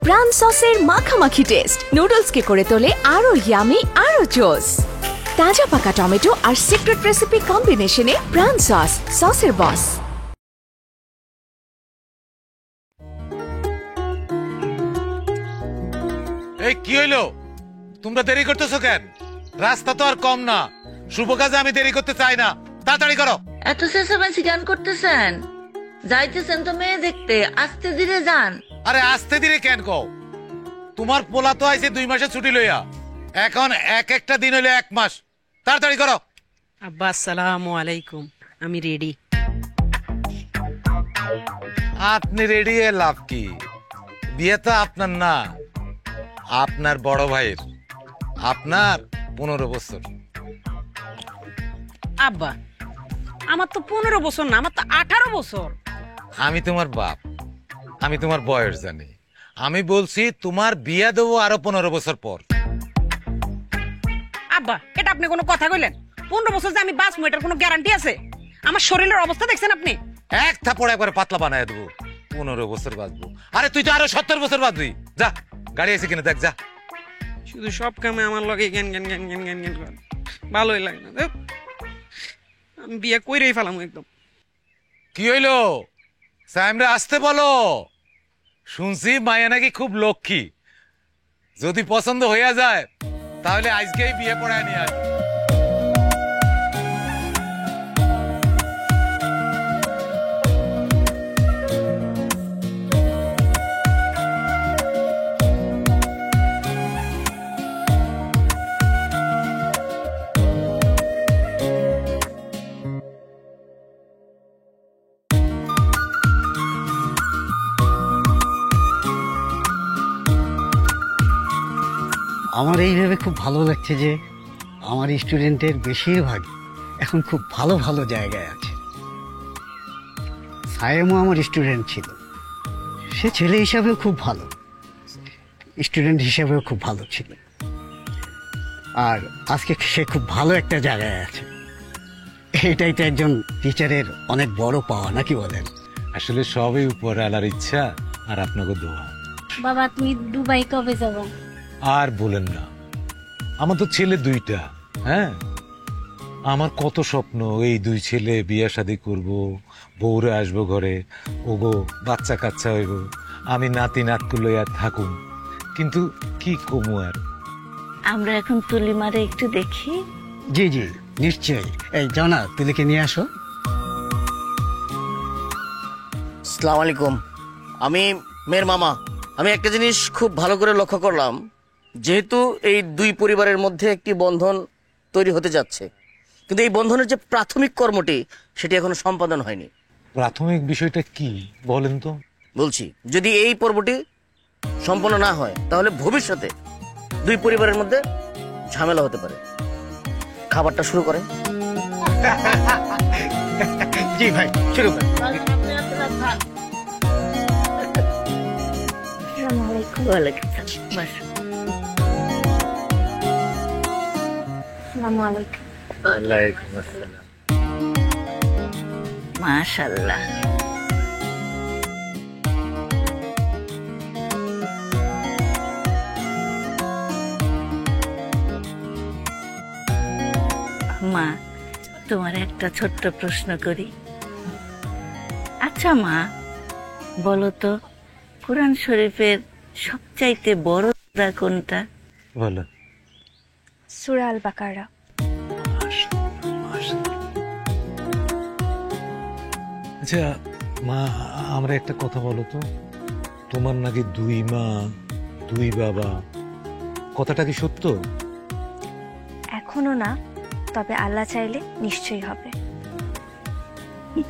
প্রাণ সসের মাখামাখি টেস্ট নুডলসকে করে তোলে আরো ইয়ামি আরো জোস। তাজা পাকা টমেটো আর সিক্রেট রেসিপি কম্বিনেশনে প্রাণ সসের বস। এই কি হইলো, তোমরা দেরি করতেছো কেন? রাস্তা তো আর কম না, শুভ কাজে আমি দেরি করতে চাই না, তাড়াতাড়ি করো। এত চেঁচামেচি গান করতেছেন? যাইতেছেন তো মেয়ে দেখতে, আস্তে ধীরে যান। আরে আস্তে ধীরে কেন কও? তোমার পোলা তো আইছে 2 মাসের ছুটি লইয়া, এখন একটা দিন হইলে 1 মাস। তাড়াতাড়ি করো। আব্বা আসসালামু আলাইকুম, আমি রেডি। আপনি রেডি এ লাভ কি? বিয়ে তো আপনার না, আপনার বড় ভাইয়ের। আপনার 15 বছর। আব্বা আমার তো 15 বছর না, আমার তো 18 বছর। আমি তোমার বাপ, আমি তোমার বয়স জানি। আমি বলছি তোমার বিয়ে দেবো আরো 15 বছর পর। আব্বা এটা আপনি কোনো কথা কইলেন? 15 বছর যে আমি বাঁচবো এটার কোনো গ্যারান্টি আছে? আমার শরীরের অবস্থা দেখছেন আপনি? এক থাপড় একবারে পাতলা বানায় দেবো, 15 বছর বাঁচবো। আরে তুই তো আরো 70 বছর বাঁচবি। যা, গাড়ি এসে কিনে দেখ, যা। শুধু সব কামে আমার লগে জ্ঞান জ্ঞান জ্ঞান জ্ঞান জ্ঞান জ্ঞান করেন, ভালোই লাগে না। ধুর, আমি বিয়ে কইরেই ফেলাম একদম। কি হইলো? সাইমরা আসতে বলো। শুনছি মায়া নাকি খুব লক্ষ্মী। যদি পছন্দ হইয়া যায় তাহলে আজকেই বিয়ে পড়ায় নিয়ে আসবে। আমার এই ভেবে খুব ভালো লাগছে যে আমার স্টুডেন্টের বেশিরভাগ এখন খুব ভালো ভালো জায়গায় আছে। সায়েমও আমার স্টুডেন্ট ছিল, সে ছেলে হিসাবেও খুব ভালো, স্টুডেন্ট হিসাবেও খুব ভালো ছিল। আর আজকে সে খুব ভালো একটা জায়গায় আছে। এটাই তো একজন টিচারের অনেক বড় পাওয়া, নাকি বলেন? আসলে সবই উপরওয়ালার ইচ্ছা আর আপনাকে দোয়া। বাবা তুমি দুবাই কবে যাবো? আর বলেন না, আমার তো ছেলে 2টা। হ্যাঁ, আমার কত স্বপ্ন, এই 2 ছেলে বিয়ে শাদী করব, বউরে আসবো ঘরে, ওগো বাচ্চা কাচ্চা হইব, আমি নাতি নাতকু লইয়া থাকুম। কিন্তু কি কমু আর। আমরা এখন তুলি মারে একটু দেখি। জি জি নিশ্চয়ই। এই জানা, তুলিকে নিয়ে আসো। আসসালামু আলাইকুম, আমি মেয়ের মামা। আমি একটা জিনিস খুব ভালো করে লক্ষ্য করলাম, যেহেতু এই 2 পরিবারের মধ্যে একটি বন্ধন তৈরি হতে যাচ্ছে, কিন্তু এই বন্ধনের যে প্রাথমিক কর্মটি সেটি এখনো সম্পাদন হয়নি। প্রাথমিক বিষয়টা কি বলেন তো? বলছি, যদি এই পর্বটি সম্পন্ন না হয় তাহলে ভবিষ্যতে 2 পরিবারের মধ্যে ঝামেলা হতে পারে। খাবারটা শুরু করেন। জি ভাই, শুরু করেন। মাশাআল্লাহ। মা, তোমার একটা ছোট্ট প্রশ্ন করি। আচ্ছা মা, বলো তো কোরআন শরীফের সবচাইতে বড় সূরা কোনটা? বলো। সূরা আল বাকারা। আচ্ছা মা, আমরা একটা কথা বলো তো, তোমার নাকি 2 মা 2 বাবা, কথাটা কি সত্য? এখনো না, তবে আল্লাহ চাইলে নিশ্চয়ই হবে।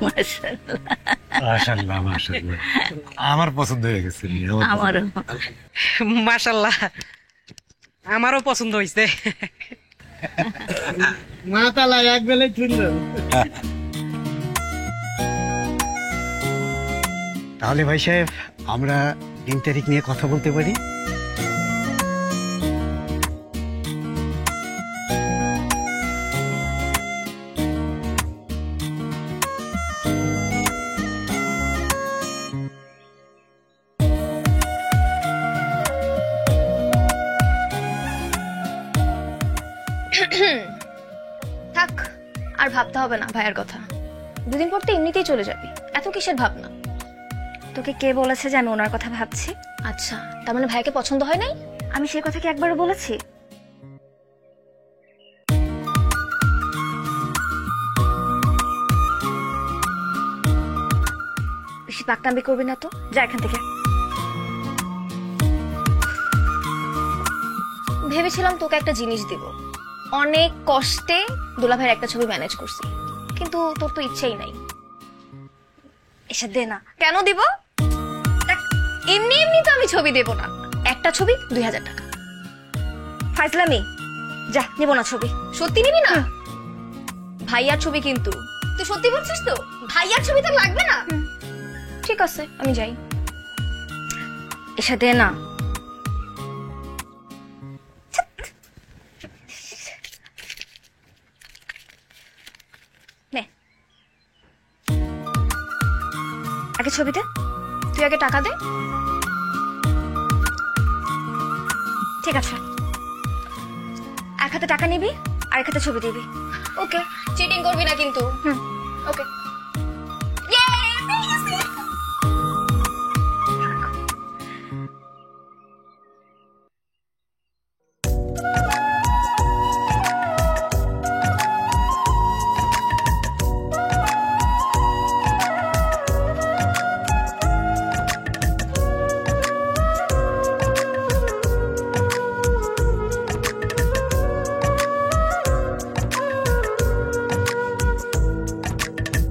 মাশাআল্লাহ মাশাআল্লাহ, আমার পছন্দ হয়ে গেছে। আমারও। মাশাআল্লাহ, আমারও পছন্দ হইছে। মাতালা এক বেলায় চুনলো। তাহলে ভাই সাহেব, আমরা দিন তারিখ নিয়ে কথা বলতে পারি? আর ভাবতে হবে না ভাইয়ার কথা, দুদিন পর তো এমনিতেই চলে যাবি, এত কিসের ভাবনা? তোকে কে বলেছে যে আমি ওনার কথা ভাবছি? আচ্ছা, তার মানে ভাইয়াকে পছন্দ হয় নাই? আমি সেই কথা কি একবারও বলেছি? বেশি পাকনামি করবি না তো, যা এখান থেকে। ভেবেছিলাম তোকে একটা জিনিস দিব, অনেক কষ্টে দুলাভাইয়ের একটা ছবি ম্যানেজ করছি, কিন্তু তোর তো ইচ্ছেই নাই। এসে দে না। কেন দিব? দেখ, এমনি এমনি তো আমি ছবি দেব না, একটা ছবি 2000 টাকা। ফাইজলামি, যা, নিব না ছবি। সত্যি নিবি না? ভাইয়ার ছবি কিন্তু, তুই সত্যি বলছিস তো? ভাইয়ার ছবি তো লাগবে না? ঠিক আছে, আমি যাই। এসে দে না। নে, আগে ছবি দে। তুই আগে টাকা দে। ঠিক আছে, এক হাতে টাকা নিবি আর এক হাতে ছবি দিবি। ওকে, চিটিং করবি না কিন্তু। ওকে।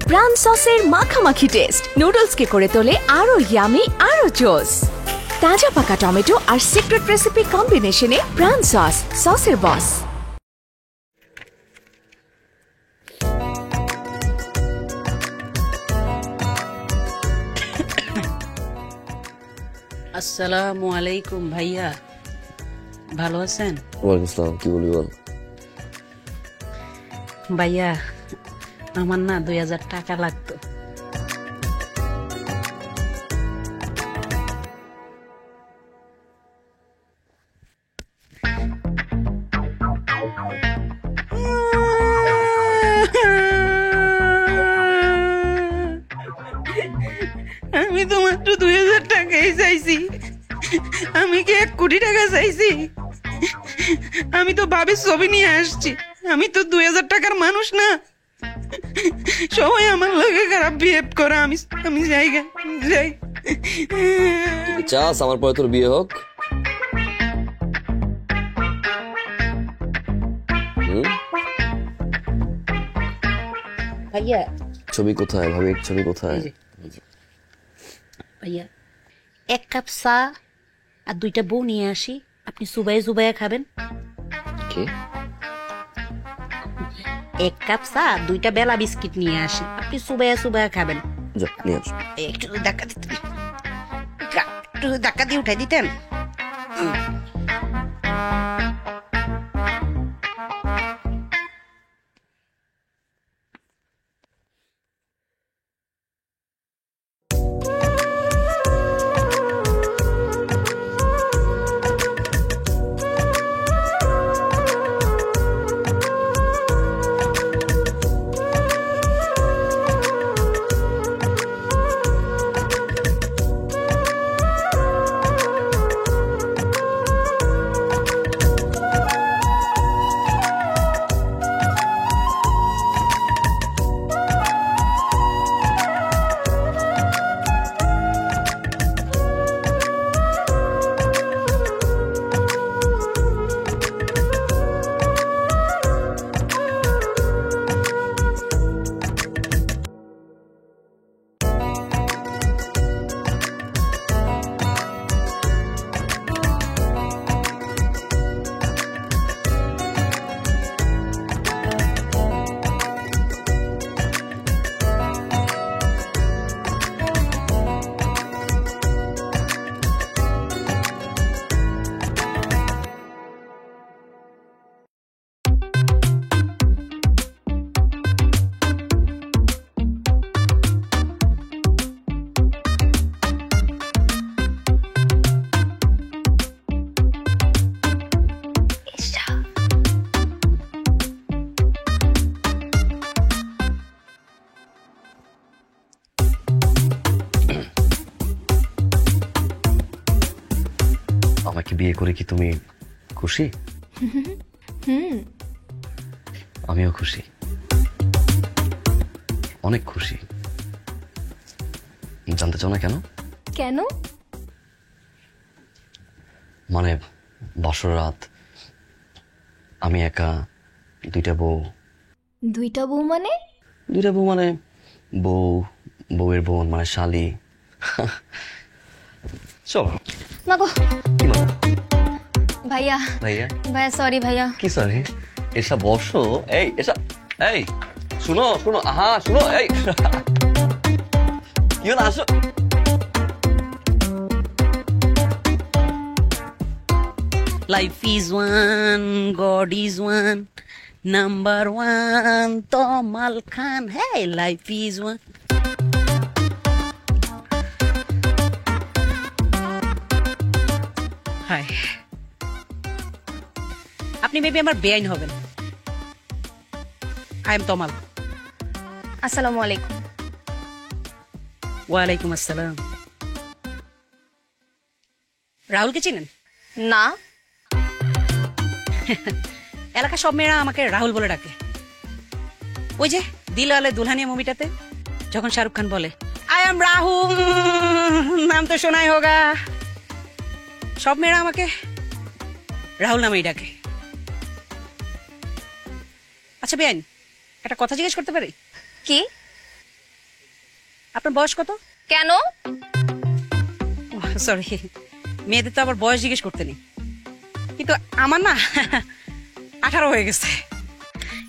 প্রাণ সসের মাখামাখি টেস্ট নুডলসকে করে তোলে আরো ইয়ামি আরো জোস। তাজা পাকা টমেটো আর সিক্রেট রেসিপি কম্বিনেশনে প্রাণ সস, সসের বস। আসসালামু আলাইকুম ভাইয়া, ভালো আছেন? ওয়ালাইকুম আসসালাম, কি বলি বল। ভাইয়া, আমার না 2000 টাকা লাগতো। আমি তো মাত্র 2000 টাকাই চাইছি, আমি কি 1 কোটি টাকা চাইছি? আমি তো ভাবির ছবি নিয়ে আসছি, আমি তো 2000 টাকার মানুষ না। সবাই আমার লগে খারাপ বিহেভ করে, আমি যাই। চাস আমার পরে তোর বিয়ে হোক? ভাইয়া, ছবি কোথায়? ভাবির ছবি কোথায়? ভাইয়া, 1 কাপ চা আর 2টা বউ নিয়ে আসি, আপনি সুবাইয়া খাবেন। কি? 1 কাপ চা 2টা বেলা বিস্কিট নিয়ে আসি, আপনি সুবাইয়া খাবেন। যা নিয়ে আস। একটু ধাক্কা দিয়ে উঠাই দিতেন। তাকে বিয়ে করে কি তুমি খুশি? আমিও খুশি, অনেক খুশি। জানতে চাও না কেন? কেন? মানে বাসর রাত, আমি একা, দুইটা বউ। দুইটা বউ মানে? দুইটা বউ মানে বউ, বউয়ের বোন মানে শালি। চল। মাগো কি বলো? ভাইয়া ভাইয়া ভাইয়া সরি ভাইয়া। কি সরি? এসা বসো, এই এসা, এই শুনো শুনো, আহা শুনো, এই কি হলো, আসো। Life is one, God is one, number one, Tomal Khan. Hey, life is one. Hi. আপনি মেবি আমার বেআইন হবেন। আই এম তমাল। আসসালামু আলাইকুম। ওয়ালাইকুম আসসালাম। রাহুলকে চিনেন? না। এলাকা সব মেয়েরা আমাকে রাহুল বলে ডাকে। ওই যে দিলওয়ালে দুলহানিয়া মুভিটাতে যখন শাহরুখ খান বলে আই এম রাহুল, নাম তো শোনাই হোগা, সব মেয়েরা আমাকে রাহুল নামেই ডাকে। আচ্ছা বেআইন, একটা কথা জিজ্ঞেস করতে পারি? কি? আপনার বয়স কত? কেন? সরি, মেয়েদের তো আবার বয়স জিজ্ঞেস করতে নেই, কিন্তু আমার না 18 হয়ে গেছে।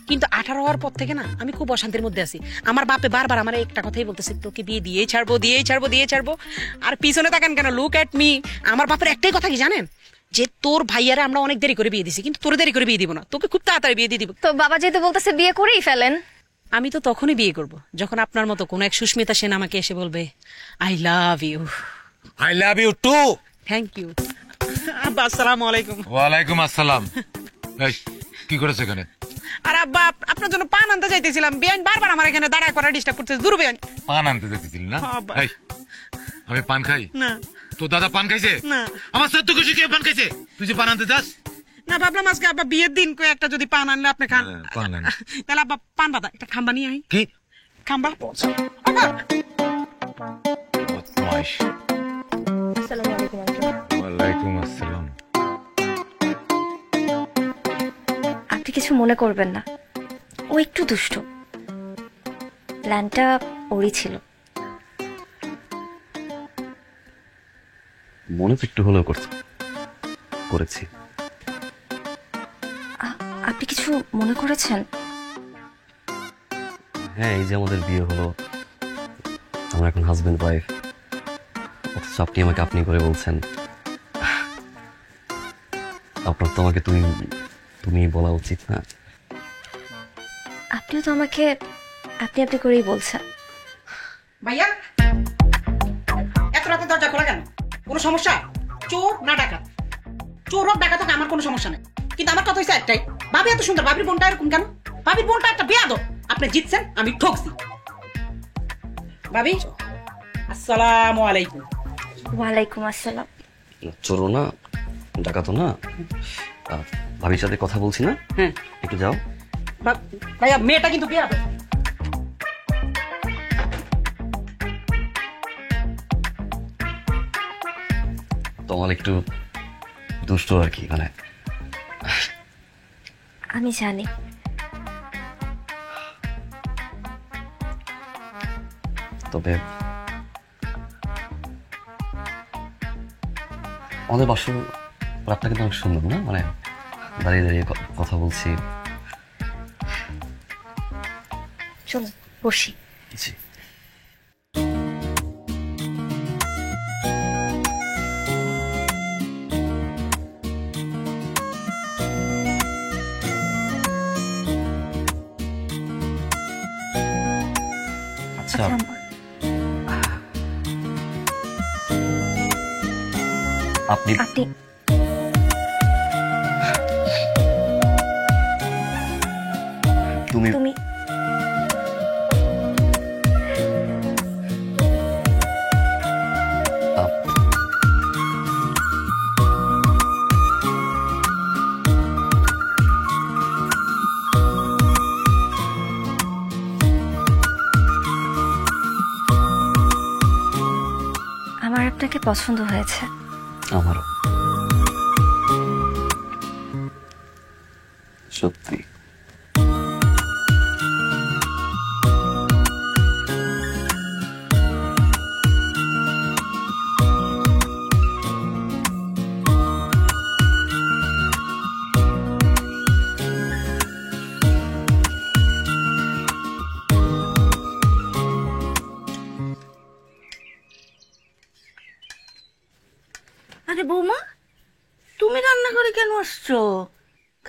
কিন্তু 18 হওয়ার পর থেকে না আমি খুব অশান্তির মধ্যে আছি। আমার বাপে বারবার আমার একটা কথাই বলতেছে, তোকে বিয়ে দিয়েই ছাড়বো, দিয়েই ছাড়বো, দিয়ে ছাড়বো। আর পিছনে তাকান কেন, লুক এট মি। আমার বাপের একটাই কথা কি জানেন, যে তোর ভাইয়ারে আমরা অনেক দেরি করে বিয়ে দিছি, কিন্তু তোর দেরি করে বিয়ে দিব না, তোকে খুব তাড়াতাড়ি বিয়ে দিয়ে দিব। তো বাবা যেহেতু বলতেছে বিয়ে করেই ফেলেন। আমি তো তখনই বিয়ে করব যখন আপনার মতো কোন এক সুস্মিতা সেন আমাকে এসে বলবে I love you. I love you too. Thank you. আব্বা আসসালামু আলাইকুম। ওয়ালাইকুম আসসালাম। এই কি করেছ এখানে? আর আব্বা আপনার জন্য পান আনতে চাইতেছিলাম, বেআইন বারবার আমার এখানে দাঁড়ায় করে ডিস্টার্ব করতেছে। দূর বেআইন। পান আনতে যেতেছিলি না? হ্যাঁ, আব্বা। এই আমি পান খাই না। তো দাদা পান খাইছে না। আমার সত্য খুশি কে পান খাইছে? তুই যে পান আনতে যাস না, ভাবলাম আজকে আব্বা বিয়ের দিন কই একটা যদি পান আনলে আপনি খান। পান আন। তাহলে আব্বা পান পাতা একটা খাম্বা নিয়ে আই। কি খাম্বা? বদমাইশ। আসসালামু আলাইকুম আঙ্কেল। ওয়ালাইকুম আসসালাম। আপনি কিছু মনে করবেন না, ও একটু দুষ্ট। প্ল্যানটা ওরই ছিল। মনে তো একটু হলেও করেছি। আপনি কিছু মনে করেছেন? হ্যাঁ, এই যে আমাদের বিয়ে হলো, আমরা এখন হাজবেন্ড ওয়াইফ, অথচ আপনি আমাকে আপনি করে বলছেন। আপনার তো আমাকে তুমি বলা উচিত না? আপনিও তো আমাকে আপনি আপনি করেই বলছেন। ভাইয়া এত রাতে দরজা খোলা কেন? কোনো সমস্যা? চোর না ডাকাত? চোর হোক ডাকাত হোক আমার কোনো সমস্যা নেই, কিন্তু আমার কথা হচ্ছে একটাই, ভাবি এত সুন্দর, ভাবির বোনটা এরকম কেন? ভাবির বোনটা একটা বেয়াদব। আপনি জিতছেন, আমি ঠকছি। ভাবি আসসালামু আলাইকুম। ওয়ালাইকুম আসসালাম। চোরও না ডাকাতও না, ভাবির সাথে কথা বলছি না। হ্যাঁ একটু যাও। ভাইয়া মেয়েটা কিন্তু বেয়াদব। তোমার একটু দুষ্ট আর কি, মানে আমি জানি। তবে আমাদের বাসর রাতটা কিন্তু অনেক সুন্দর না, মানে দাঁড়িয়ে দাঁড়িয়ে কথা বলছি। চলুন বসি। জি। আচ্ছা, আপনি তুমি আমার আপনাকে পছন্দ হয়েছে। আমারও সত্যি। আরে বৌমা, তুমি রান্নাঘরে কেন আসছো?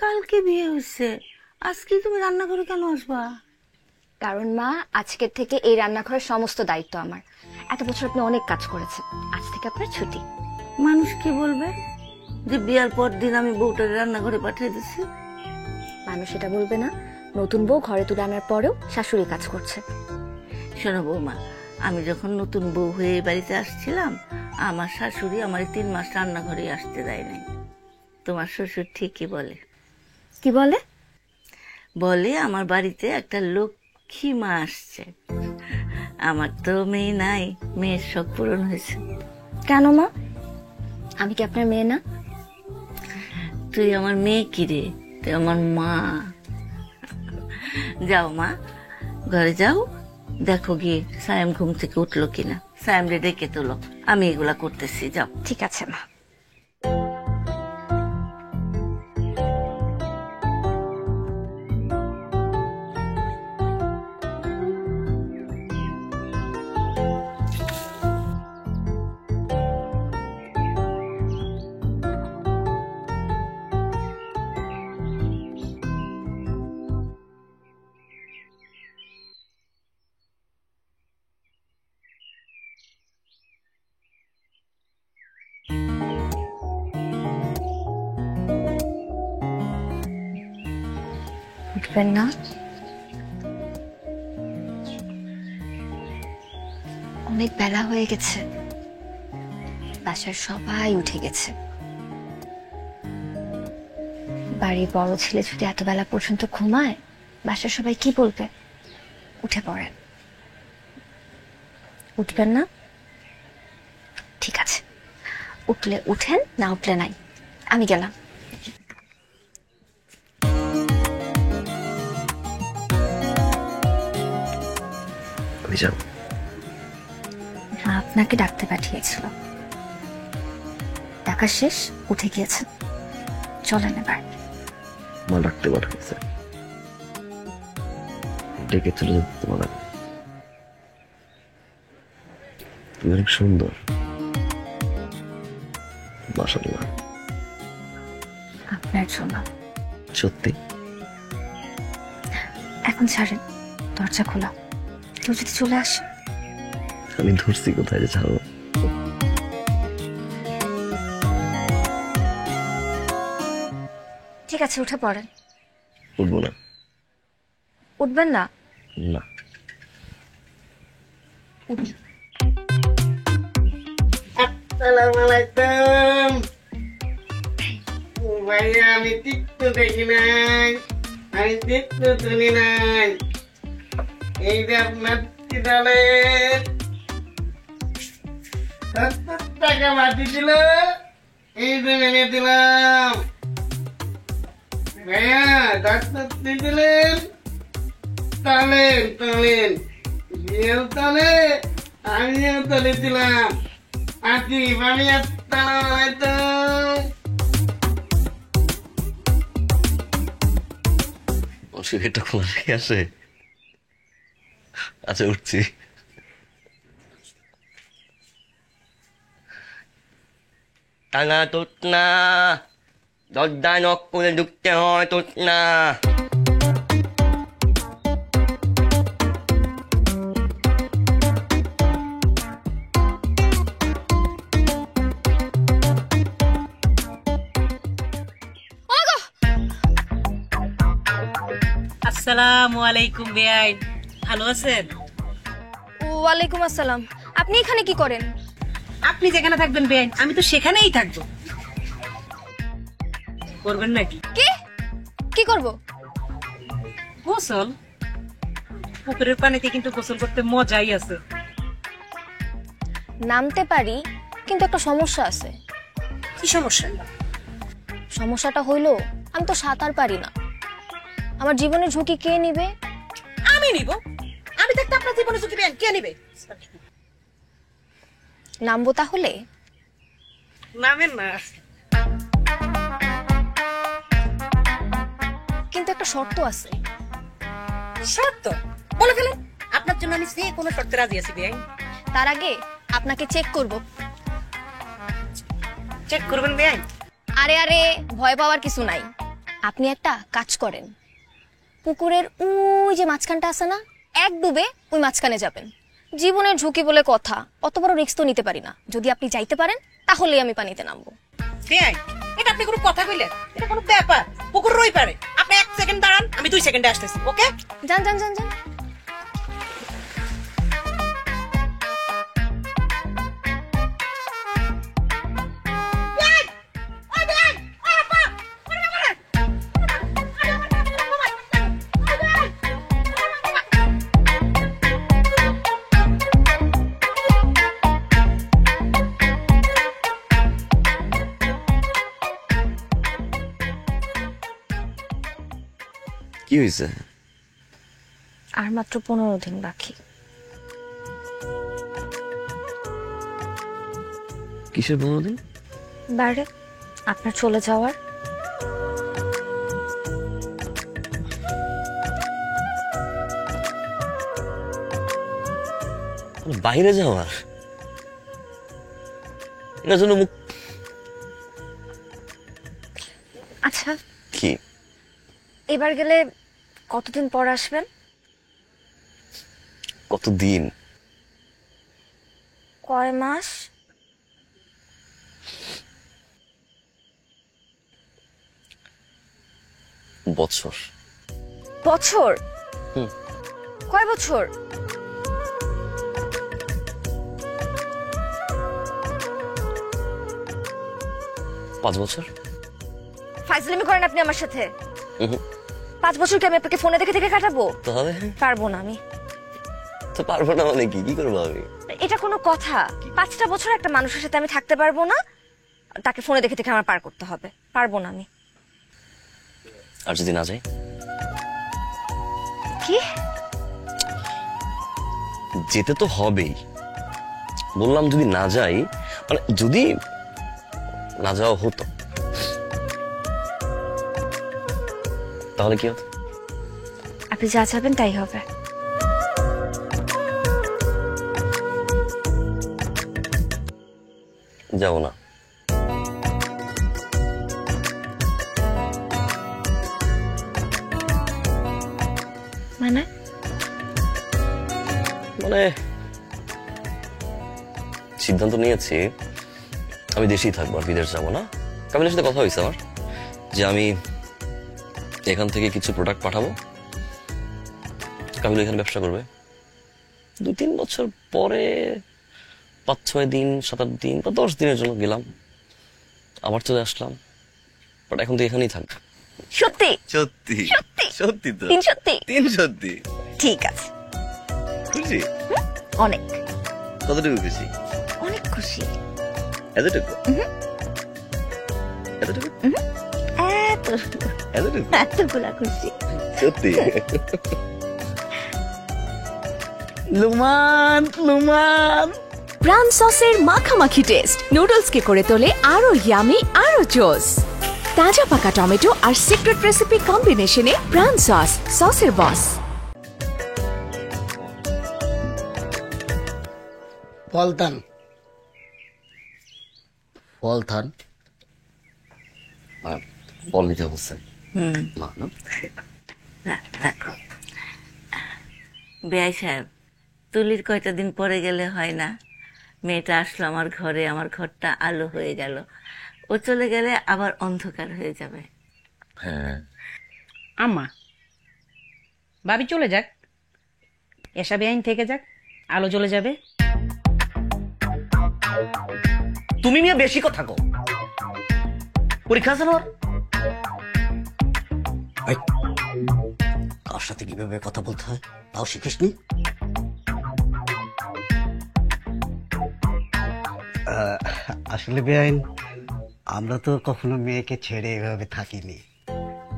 কালকে বিয়ে হয়েছে, আজকে তুমি রান্নাঘরে কেন আসবা? কারণ মা, আজকের থেকে এই রান্নাঘরের সমস্ত দায়িত্ব আমার। এত বছর আপনি অনেক কাজ করেছেন, আজ থেকে আপনার ছুটি। মানুষ কি বলবে যে বিয়ার পর দিন আমি বউটাকে রান্নাঘরে পাঠিয়ে দিছি? মানুষ এটা বলবে না, নতুন বউ ঘরে তুলে আনার পরেও শাশুড়ি কাজ করছে। শোনো বৌমা, আমি যখন নতুন বউ হয়ে এই বাড়িতে আসছিলাম, আমার শাশুড়ি আমার 3 মাস রান্নাঘরে আসতে দেয় নাই। তোমার শ্বশুর ঠিকই বলে। কি বলে? বলে আমার বাড়িতে একটা লক্ষ্মী মা আসছে। আমার তো মেয়ে নাই, মেয়ের শখ পূরণ হয়েছে। কেন মা, আমি কি আপনার মেয়ে না? তুই আমার মেয়ে কি রে, তুই আমার মা। যাও মা, ঘরে যাও, দেখো গিয়ে সায়াম ঘুম থেকে উঠলো কিনা। সায়াম রে ডেকে তোলো, আমি এগুলা করতেছি। যাও। ঠিক আছে মা। উঠবেন না? অনেক বেলা হয়ে গেছে, বাসার সবাই উঠে গেছে। বাড়ির বড় ছেলে যদি এত বেলা পর্যন্ত ঘুমায়, বাসার সবাই কি বলবে? উঠে পড়েন। উঠবেন না? ঠিক আছে, উঠলে উঠেন, না উঠলে নাই। আমি গেলাম। মা আপনাকে ডাকতে পাঠিয়েছিল, ডাকা শেষ, উঠে গিয়েছেন। চলেন এবার। মা ডাকতে পাঠিয়েছে, ডেকে চলে যেতে তোমার আগে। তুমি অনেক সুন্দর, মাশাআল্লাহ। আপনার জন্য। সত্যি? এখন ছাড়েন, দরজা খোলা, কেউ যদি চলে আসে। আমি ধরছি কোথায় যে ছাড়বো। ঠিক আছে, উঠে পড়েন। উঠবো না। উঠবেন না? না। আসসালামু আলাইকুম ভাইয়া, আমি টিকটু দেখি নাই, আমি টিকটু শুনি নাই। এই যে আপনার ডালের 70 টাকা বাকি ছিল, এই যে মেনে দিলাম। ভাইয়া 10 দিলেন, তালেন তালেন বিয়েও তালে, আমিও তালে দিলাম। আছি আমি। আসসালামু আলাইকুম। সিগারেটটা খোলা রেখে আসে। আচ্ছা, উঠছি। টানা তোত না, দরজায় নক করে ঢুকতে হয় তোত না। আসসালামু আলাইকুম বেআই, ভালো আছেন? ওয়ালাইকুম আসসালাম। আপনি এখানে কি করেন? আপনি যেখানে থাকবেন বেআই, আমি তো সেখানেই থাকবো। করবেন নাকি? কি করব? গোসল। পুকুরের পানিতে কিন্তু গোসল করতে মজাই আছে। নামতে পারি, কিন্তু একটা সমস্যা আছে। কি সমস্যা? সমস্যাটা হইলো আমি তো সাঁতার পারি না। আমার জীবনের ঝুঁকি কে নিবে? আমি নিব। আমি থাকতে আপনার জীবনে ঝুঁকি কে নিবে? নামবো তাহলে? নামেন না। কিন্তু একটা শর্ত আছে। শর্ত? বলে ফেলেন। আপনার জন্য আমি কোনো শর্তে রাজি আছি বেআইন। তার আগে আপনাকে চেক করব। চেক করবেন বেআইন? আরে আরে, ভয় পাওয়ার কিছু নাই। আপনি একটা কাজ করেন, পুকুরের ওই যে মাঝখানটা আছে না, এক ডুবে ওই মাঝখানে যাবেন। জীবনের ঝুঁকি বলে কথা, অত বড় রিস্ক তো নিতে পারি না। যদি আপনি যাইতে পারেন তাহলেই আমি পানিতে নামবো। বেআইন, এটা আপনি কোনো কথা কইলেন? এটা কোনো ব্যাপার? পুকুর রই পারে। আপনি 1 সেকেন্ড দাঁড়ান, আমি 2 সেকেন্ডে আসতেছি। ওকে? যান যান যান যান। কি হয়েছে? আর মাত্র 15 দিন বাকি। কিসের 15 দিন? বাইরে আপনার চলে যাওয়ার। বাইরে যাওয়ার? এটার জন্য মুখ। আচ্ছা, কি এবার গেলে কতদিন পর আসবেন? কতদিন? কয় মাস? বছর। বছর? হুম। কয় বছর? পাঁচ বছর। ফাইজলামি করেন আপনি আমার সাথে? 5 বছর কি আমি আপনাকে ফোনে দেখে দেখে কাটাবো? তাহলে পারবো না আমি। তো পারবো না মানে কি? কি করবো আমি? এটা কোনো কথা? 5টা বছর একটা মানুষের সাথে আমি থাকতে পারবো না? তাকে ফোনে দেখে দেখে আমার পার করতে হবে? পারবো না আমি। আর যদি না যাই? কি? যেতে তো হবেই। বললাম যদি না যাই, মানে যদি না যাওয়া হতো তাহলে কি হতো? আপনি যা চাবেন তাই হবে। যাবো না। মানে? মানে সিদ্ধান্ত নিয়েছি আমি দেশেই থাকবো, আর বিদেশ যাবো না। কামিলের সাথে কথা হয়েছে আমার যে আমি এখান থেকে কিছু প্রোডাক্ট পাঠাবো, কামিল এখানে ব্যবসা করবে। 2-3 বছর পরে 5-6 দিন, 7-8 দিন বা 10 দিনের জন্য গেলাম, আবার চলে আসলাম। বাট এখন তো এখানেই থাকবো। সত্যি? সত্যি সত্যি তো। 3 সত্যি? 3 সত্যি। ঠিক আছে। খুশি? অনেক। কতটুকু খুশি? অনেক খুশি। এতটুকু? এতটুকু? এতটুকু? এতগুলা খুশি। সত্যি? লুমান লুমান, প্রাণ সসের মাখামাখি টেস্ট নুডলসকে করে তোলে আরো ইয়ামি আরো জোস। তাজা পাকা টমেটো আর সিক্রেট রেসিপি কম্বিনেশনে প্রাণ সস, সসের বস। ফলতান ফলতান বল নিতে বলছেন না? রাখো। বেআই সাহেব, তুলির কয়টা দিন পরে গেলে হয় না? মেয়েটা আসলো আমার ঘরে, আমার ঘরটা আলো হয়ে গেল। ও চলে গেলে আবার অন্ধকার হয়ে যাবে। হ্যাঁ। আম্মা, ভাবি চলে যাক, এসা বেআইন থেকে যাক, আলো জ্বলে যাবে। তুমি নিয়ে বেশি কথা কও। পরীক্ষা আছে না? কার সাথে কিভাবে কথা বলতে হয় তাও শিখিসনি? আসলে বেআইন, আমরা তো কখনো মেয়েকে ছেড়ে এভাবে থাকিনি,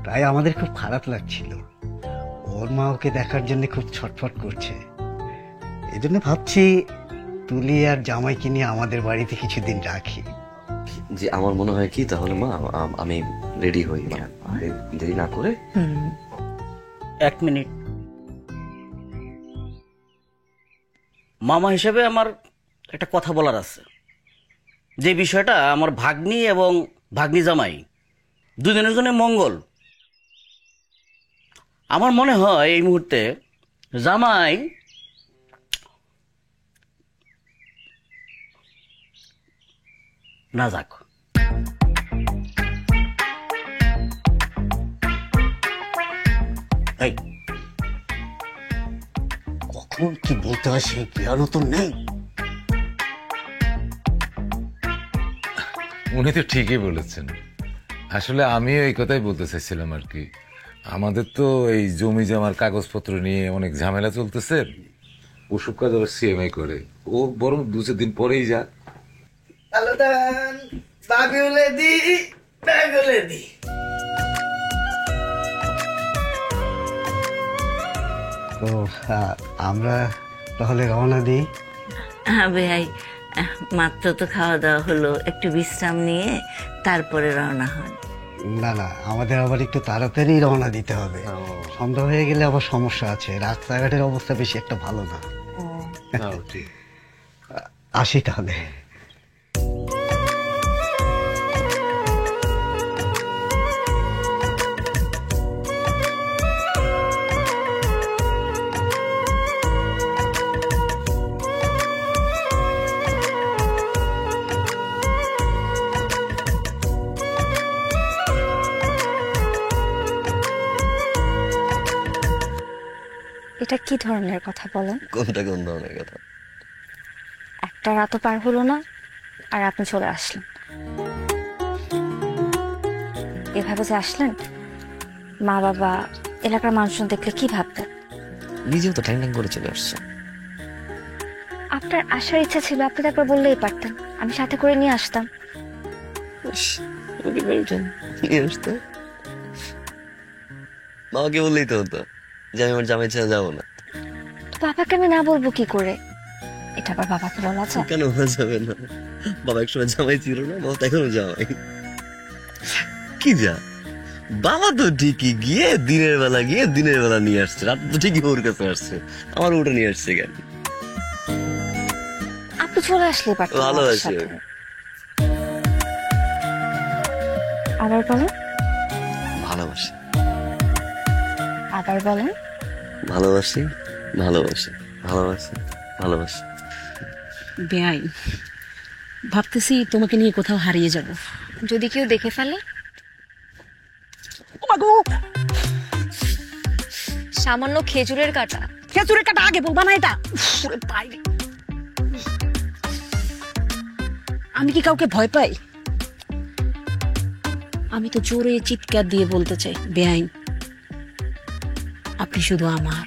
তাই আমাদের খুব খারাপ লাগছিল। ওর মা ওকে দেখার জন্য খুব ছটফট করছে। এই জন্য ভাবছি তুলি আর জামাইকে নিয়ে আমাদের বাড়িতে কিছুদিন রাখি। যে আমার মনে হয় কি, তাহলে মা আমি রেডি হই, দেরি না করে। 1 মিনিট। মামা হিসেবে আমার একটা কথা বলার আছে। যে বিষয়টা আমার ভাগ্নি এবং ভাগ্নি জামাই দুজনের জন্য মঙ্গল। আমার মনে হয় এই মুহূর্তে জামাই না যাক। এই, কখন কি বলতে হয় সেই জ্ঞানও তো নেই। উনি তো ঠিকই বলেছেন। আসলে আমিও এই কথাই বলতে চাইছিলাম আর কি। আমাদের তো এই জমি জমার কাগজপত্র নিয়ে অনেক ঝামেলা চলতেছে। ওসব কাজ আবার সিএমআই করে, ও বরং 2-4 দিন পরেই যা। তো আমরা তাহলে রওনা দিই। হ্যাঁ বেআই, মাত্র তো খাওয়া দাওয়া হলো, একটু বিশ্রাম নিয়ে তারপরে রওনা হন। না না, আমাদের আবার একটু তাড়াতাড়ি রওনা দিতে হবে। সন্ধ্যা হয়ে গেলে আবার সমস্যা আছে, রাস্তাঘাটের অবস্থা বেশি একটা ভালো না। আসি তাহলে। এটা কি ধরনের কথা বলেন? কোনটা কোন ধরনের কথা? একটা রাতও পার হলো না আর আপনি চলে আসলেন। এভাবে যে আসলেন, মা বাবা এলাকার মানুষজন দেখলে কি ভাবতেন? নিজেও তো ট্যাং করে চলে আসছে। আপনার আসার ইচ্ছা ছিল, আপনি একবার বললেই পারতেন, আমি সাথে করে নিয়ে আসতাম। বাবাকে বললেই তো হতো যে আমি আমার জামাই ছেড়ে যাবো না। তো বাবাকে আমি না বলবো কি করে? এটা আবার বাবাকে বলা যায়? কেন বলা যাবে না? বাবা একসময় জামাই ছিল না, বাবা এখনো জামাই। কি যা, বাবা তো ঠিকই গিয়ে দিনের বেলা নিয়ে আসছে, রাত তো ঠিকই ওর কাছে আসছে, আমার ওটা নিয়ে আসছে কেন? আপনি চলে আসলে পারতেন। ভালোবাসি। আবার বলেন। ভালোবাসি। আবার বলেন। ভালোবাসি ভালোবাসি ভালোবাসি ভালোবাসি। বেআইন, ভাবতেছি তোমাকে নিয়ে কোথাও হারিয়ে যাব। যদি কেউ দেখে ফেলে? সামান্য খেজুরের কাটা। খেজুরের কাটা আগে বলবা না এটা? আমি কি কাউকে ভয় পাই? আমি তো জোরে চিৎকার দিয়ে বলতে চাই, বেআইন আপনি শুধু আমার।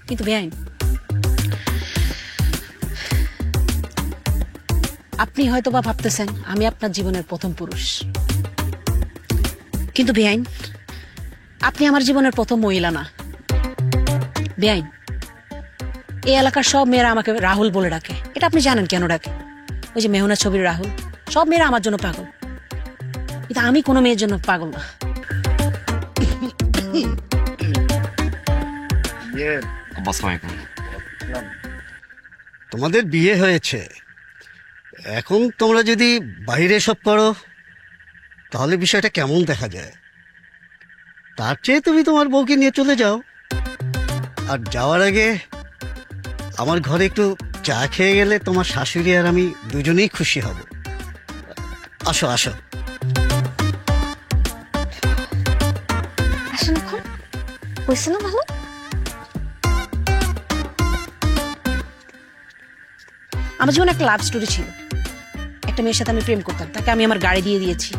কিন্তু বেআইন, আপনি হয়তো বা ভাবতেছেন আমি আপনার জীবনের প্রথম পুরুষ, কিন্তু বেআইন আপনি আমার জীবনের প্রথম মহিলা না। বেআইন, এই এলাকার সব মেয়েরা আমাকে রাহুল বলে ডাকে। এটা আপনি জানেন কেন ডাকে? ওই যে মেহুনা ছবির রাহুল। সব মেয়েরা আমার জন্য পাগল, কিন্তু আমি কোনো মেয়ের জন্য পাগল না। তোমাদের বিয়ে হয়েছে, এখন তোমরা যদি বাইরে সব করো তাহলে বিষয়টা কেমন দেখা যায়। তার চেয়ে তুমি তোমার বউকে নিয়ে চলে যাও, আর যাওয়ার আগে আমার ঘরে একটু চা খেয়ে গেলে তোমার শাশুড়ি আর আমি দুজনেই খুশি হব। আসো আসো। আসেন এখন। হয়েছে না ভালো? আমার জীবনে একটা লাভ স্টোরি ছিল। একটা মেয়ের সাথে আমি প্রেম করতাম, তাকে আমি আমার গাড়ি দিয়ে দিয়েছি,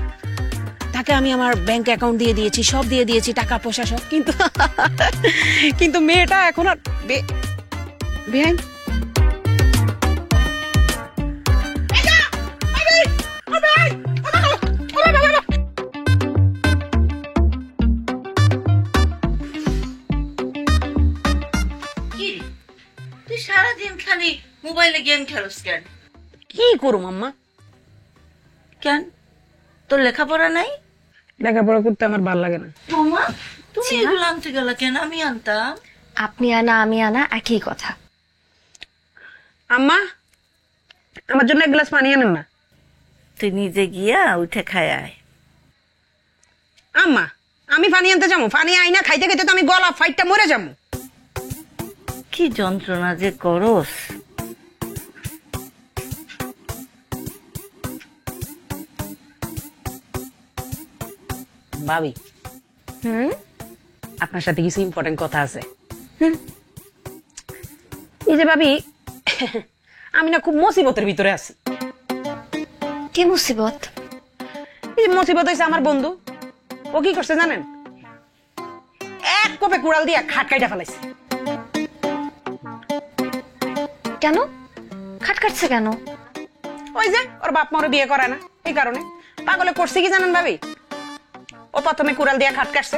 তাকে আমি আমার ব্যাংক অ্যাকাউন্ট দিয়ে দিয়েছি, সব দিয়ে দিয়েছি, টাকা পয়সা সব। কিন্তু মেয়েটা এখন আর বেআইন জ্ঞান খেলোস কেন? কি করুম আম্মা? কেন তোর লেখাপড়া নাই? লেখাপড়া করতে আমার ভালো লাগে না। বৌমা তুমি এগুলো আনতে গেলা কেন? আমি আনতাম। আপনি আনা আমি আনা একই কথা। আম্মা আমার জন্য এক গ্লাস পানি আনেন না। তুই নিজে গিয়া উঠে খায় আয়। আম্মা আমি পানি আনতে যাবো, পানি আইনা খাইতে খাইতে তো আমি গলা ফাইটটা মরে যাবো। কি যন্ত্রণা যে করস। ভাবি আপনার সাথে কিছু ইম্পর্টেন্ট কথা আছে। এই যে ভাবি, আমি না খুব মুসিবতের ভিতরে আছি। কি মুসিবত? এই যে মুসিবত হয়েছে আমার বন্ধু, ও কি করছে জানেন? এক কোপে কুড়াল দিয়ে খাট কাইটা ফেলাইছে। কেন খাট কাটছে কেন? ওই যে ওর বাপ মারে বিয়ে করে না, এই কারণে। পাগলে করছে কি জানেন ভাবি? ও প্রথমে কুড়াল দিয়ে খাট কাটছে,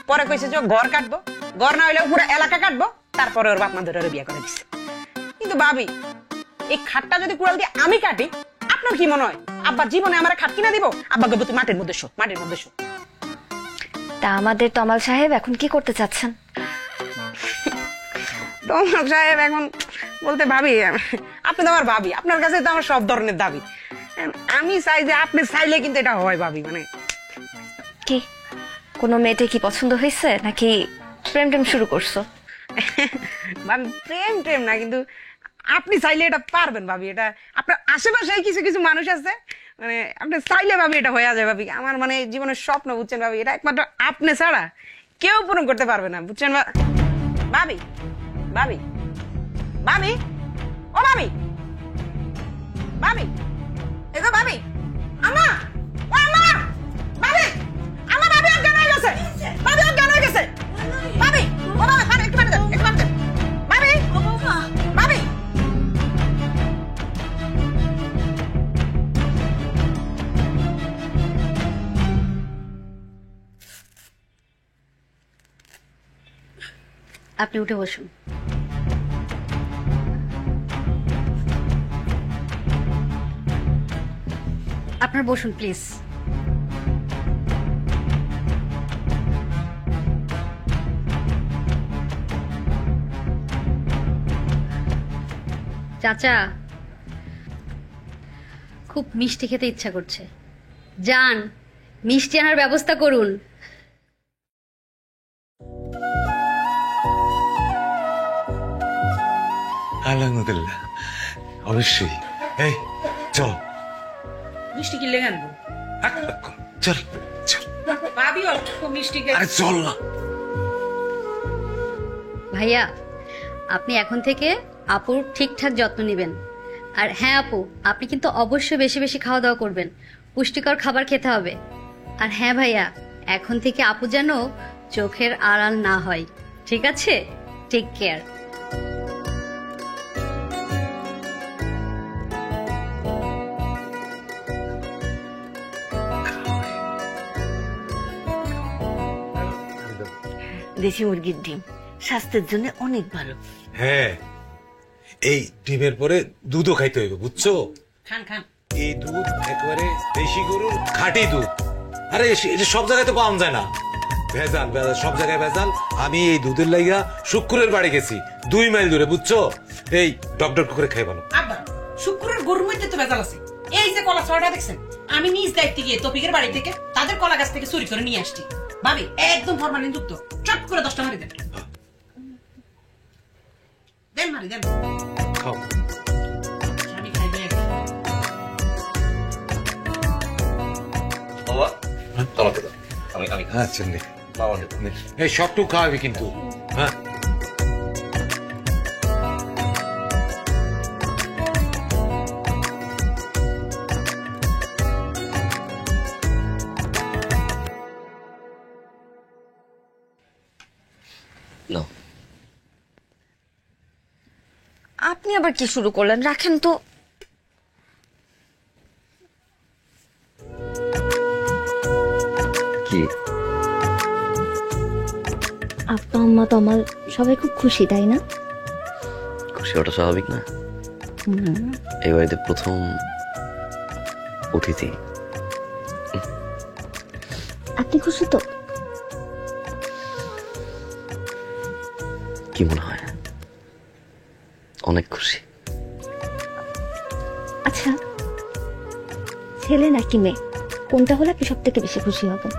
পরে কইছে যে ঘর কাটবো, ঘর না হইলেও পুরো এলাকা কাটবো, তারপরে ওর বাপ মা ধরে বিয়ে করে দিচ্ছে। কিন্তু ভাবি এই খাটটা যদি কুড়াল দিয়ে আমি কাটি, আপনার কি মনে হয় আব্বার জীবনে আমার খাট কিনা দিব? আব্বাকে তুই মাটির মধ্যে শো, মাটির মধ্যে শো। তা আমাদের তমাল সাহেব এখন কি করতে চাচ্ছেন? তমাল সাহেব এখন বলতে ভাবি, আপনি তো আমার ভাবি, আপনার কাছে তো আমার সব ধরনের দাবি। আমি চাই যে আপনি চাইলে কিন্তু এটা হয় ভাবি। মানে কি কোনো মেয়েটে কি পছন্দ হয়েছে নাকি প্রেম টেম শুরু করছো? ভাবি প্রেম টেম না, কিন্তু আপনি চাইলে এটা পারবেন ভাবি। এটা আপনার আশেপাশে কিছু কিছু মানুষ আছে, মানে আপনি চাইলে ভাবি এটা হয়ে যায় ভাবি। আমার মানে জীবনের স্বপ্ন, বুঝছেন ভাবি, এটা একমাত্র আপনি ছাড়া কেউ পূরণ করতে পারবে না, বুঝছেন ভাবি। ভাবি ভাবি ও ভাবি, ভাবি এগো ভাবি, আমা ও আমা, ভাবি আমা, ভাবি অজ্ঞান হয়ে গেছে, ভাবি অজ্ঞান হয়ে গেছে, ভাবি ও ভাবি, পানি একটু পানি দেন, একটু পানি দেন, ভাবি ও বাবা, ভাবি। আপনি উঠে বসুন। আপনার বসুন প্লিজ। চাচা খুব মিষ্টি খেতে ইচ্ছা করছে, যান মিষ্টি আনার ব্যবস্থা করুন। আলহামদুলিল্লাহ, অবশ্যই। এই চল, মিষ্টি কিনলে আনবো। চল চল ভাবি অল্প মিষ্টি আরে চল না। ভাইয়া আপনি এখন থেকে আপুর ঠিকঠাক যত্ন নেবেন। আর হ্যাঁ আপু, আপনি কিন্তু অবশ্যই বেশি বেশি খাওয়া দাওয়া করবেন, পুষ্টিকর খাবার খেতে হবে। আর হ্যাঁ ভাইয়া, এখন থেকে আপু যেন চোখের আড়াল না হয়, ঠিক আছে? Take care. দেশি মুরগির ডিম স্বাস্থ্যের জন্য অনেক ভালো। হ্যাঁ, এই ডিমের পরে দুধও খাইতে হইবে, বুঝছো? খান খান। এই দুধ একেবারে দেশি গরুর খাঁটি দুধ। আরে এটা সব জায়গায় তো পাওয়া যায় না, ভেজাল ভেজাল, সব জায়গায় ভেজাল। আমি এই দুধের লাইগা শুক্রের বাড়ি গেছি 2 মাইল দূরে, বুঝছো? এই ডক্টর করে খাই ভালো। আব্বা শুক্রের গরুর মধ্যে তো ভেজাল আছে। এই যে কলা ছড়াটা দেখছেন, আমি নিজ দায়িত্বে গিয়ে তপিকের বাড়ি থেকে তাদের কলা গাছ থেকে চুরি করে নিয়ে আসছি। ভাবি একদম ফরমালিন যুক্ত, চট করে 10টা মারি দেন। দেন মারি দেন, খাও। আমি খাইবে। বাবা তোমাকে দাও, আমি আমি হ্যাঁ চল, বাবা এই সবটুকু খাওয়াবি কিন্তু, হ্যাঁ? নাও। আপনি আবার কি শুরু করলেন? রাখেন তো। কি আপা আম্মা তমাল সবাই খুব খুশি, তাই না? খুশি হওয়াটা স্বাভাবিক না? এই বাড়িতে প্রথম অতিথি। আপনি খুশি তো? কি মনে হয়? অনেক খুশি। আচ্ছা, ছেলে নাকি মেয়ে কোনটা হলে আপনি সব থেকে বেশি খুশি হবেন?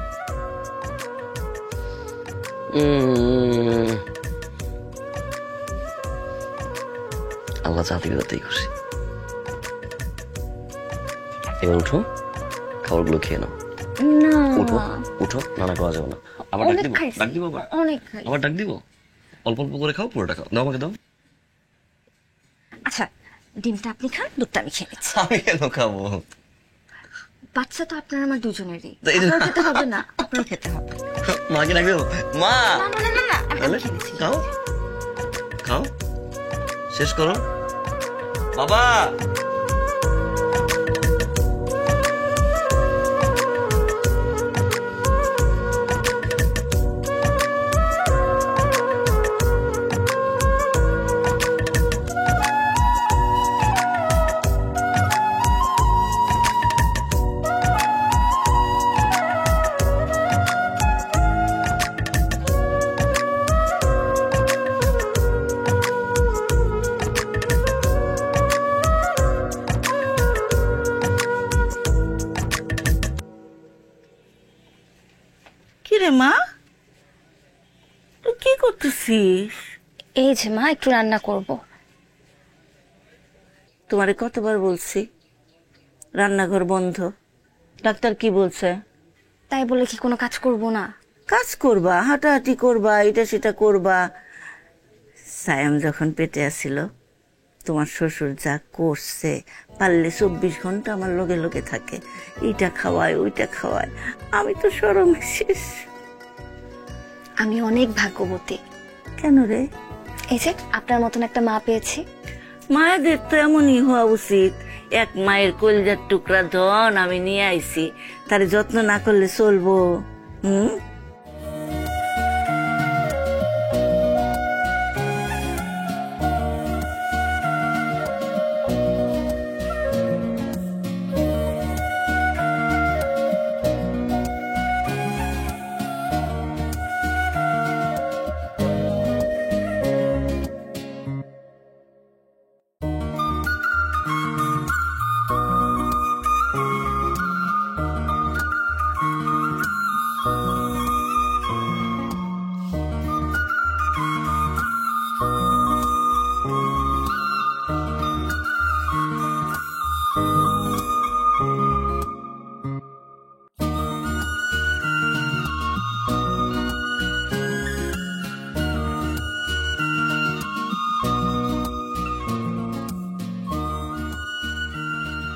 আল্লাহ যা দিবে তাতেই খুশি। এবার উঠো, খাবারগুলো খেয়ে নাও। না, উঠো উঠো, নানা খাওয়া যাবে না। আবার ডাক দিব? ডাক দিব আবার? অনেক খাই। আবার ডাক দিব? অল্প অল্প করে খাও, পুরোটা খাও। দাও আমাকে দাও। আচ্ছা, ডিমটা আপনি খান, দুধটা আমি খেয়ে নিচ্ছি। আমি কেন খাবো? বাচ্চা তো আপনার আমার দুজনেরই। তো এই যে- আপনারও খেতে হবে না, আপনারও খেতে হবে। মাকে ডাক দেবো? মা না না না না না, আমি তাহলে খেয়ে নিচ্ছি। খাও খাও, শেষ করো। বাবা কিরে মা, তুই কি করতেছিস? এই যে মা, একটু রান্না করব। তোমারে কতবার বলছি রান্নাঘর বন্ধ। ডাক্তার কি বলছে? তাই বলে কি কোনো কাজ করব না? কাজ করবা, হাঁটাহাঁটি করবা, এটা সেটা করবা। সায়াম যখন পেটে আসিল, তোমার শ্বশুর যা করছে, পারলে 24 ঘন্টা আমার লগে লগে থাকে, এইটা খাওয়ায় ওইটা খাওয়ায়। আমি তো শরমে শেষ। আমি অনেক ভাগ্যবতী। কেন রে? এই যে আপনার মতন একটা মা পেয়েছি। মায়েদের তো এমনই হওয়া উচিত। এক মায়ের কলিজার টুকরা ধন আমি নিয়ে আইছি, তার যত্ন না করলে চলবো? হুম,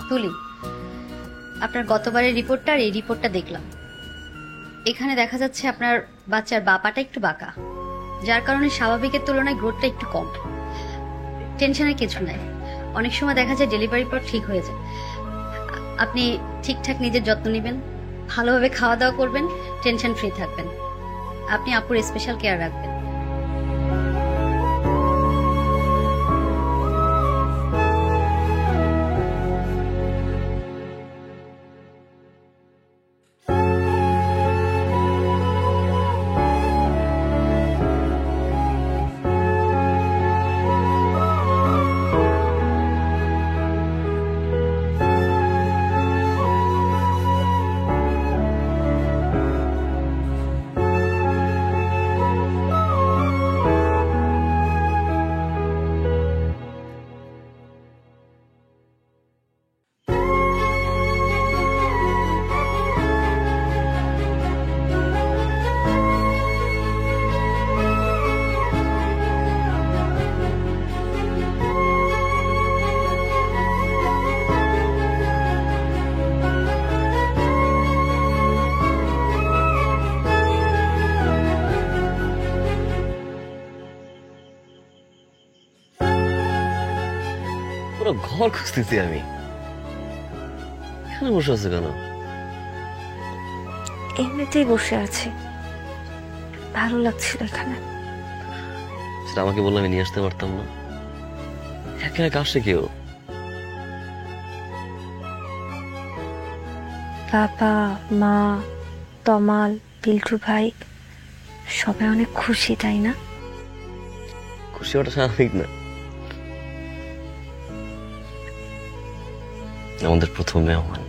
তুলি, আপনার গতবারের রিপোর্টটা আর এই রিপোর্টটা দেখলাম। এখানে দেখা যাচ্ছে আপনার বাচ্চার বাপাটা একটু বাঁকা, যার কারণে স্বাভাবিকের তুলনায় গ্রোথটা একটু কম। টেনশনের কিছু নাই, অনেক সময় দেখা যায় ডেলিভারির পর ঠিক হয়ে যায়। আপনি ঠিকঠাক নিজের যত্ন নেবেন, ভালোভাবে খাওয়া দাওয়া করবেন, টেনশন ফ্রি থাকবেন। আপনি আপুর স্পেশাল কেয়ার রাখবেন। পুরো ঘর খুঁজতেছি আমি, এখানে বসে আছে কেন? এমনিতেই বসে আছি, ভালো লাগছিল এখানে। সেটা আমাকে বললে আমি নিয়ে আসতে পারতাম না? একা একা আসে কেউ? বাবা, মা, তমাল, বিল্টু ভাই সবাই অনেক খুশি, তাই না? খুশি হওয়াটা স্বাভাবিক না? আমাদের প্রথম মেহমান,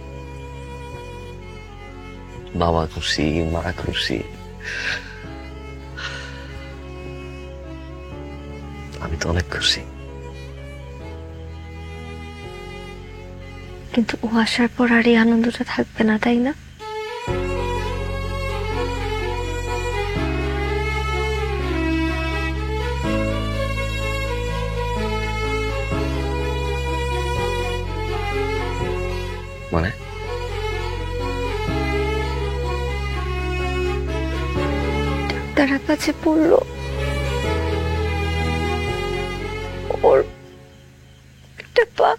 বাবা খুশি, মা খুশি, আমি তো অনেক খুশি। কিন্তু ও আসার পর আর এই আনন্দটা থাকবে না, তাই না? মানে ডাক্তারের কাছে পড়লো ওর একটা পা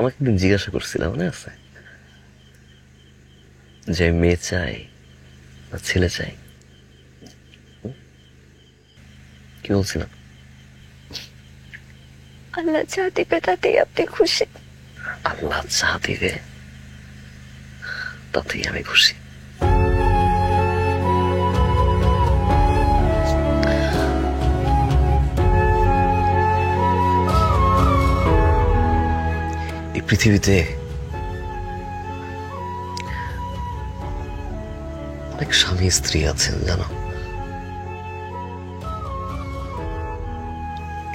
আমাকে একদিন জিজ্ঞাসা করছিলাম, মনে আছে, যে মেয়ে চাই না ছেলে চাই? কি বলছিলাম? আল্লাহ যা দিবে তাতেই আপনি খুশি। আল্লাহ যা দিবে তাতেই আমি খুশি। এই পৃথিবীতে অনেক স্বামী স্ত্রী আছেন জানো,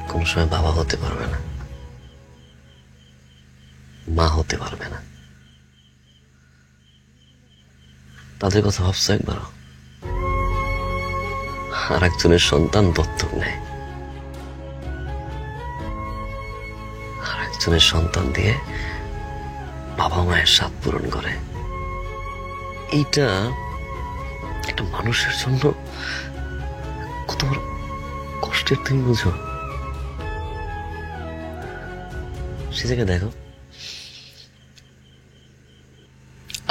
কোন সময় বাবা হতে পারবে না, মা হতে পারবে না। তাদের কথা ভাবছো একবার? আর একজনের সন্তান দত্তক নেয়, আর একজনের সন্তান দিয়ে বাবা মায়ের স্বাদ পূরণ করে। এইটা একটা মানুষের জন্য কত বড় কষ্টের, তুমি বুঝো? সে জায়গায় দেখো,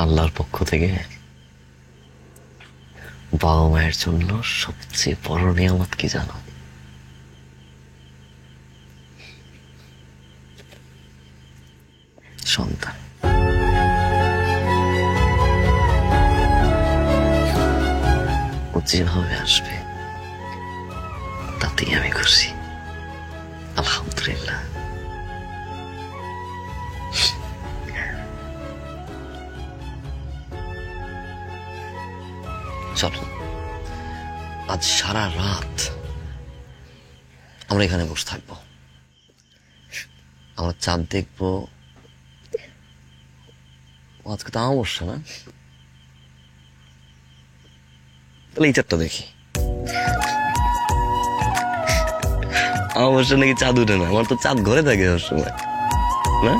আল্লাহর পক্ষ থেকে বাবা মায়ের জন্য সবচেয়ে বড় নিয়ামত কি জানো? সন্তান। ও যেভাবে আসবে তাতেই আমি খুশি, আলহামদুলিল্লাহ। চলো আজ সারা রাত আমরা এখানে বসে থাকবো, আমরা চাঁদ দেখবো। আজকে তো অমাবস্যা না, তাহলে এই চাঁদটা দেখি। অমাবস্যা নাকি চাঁদ উঠে না? আমার তো চাঁদ ঘরে থাকে সবসময়, না?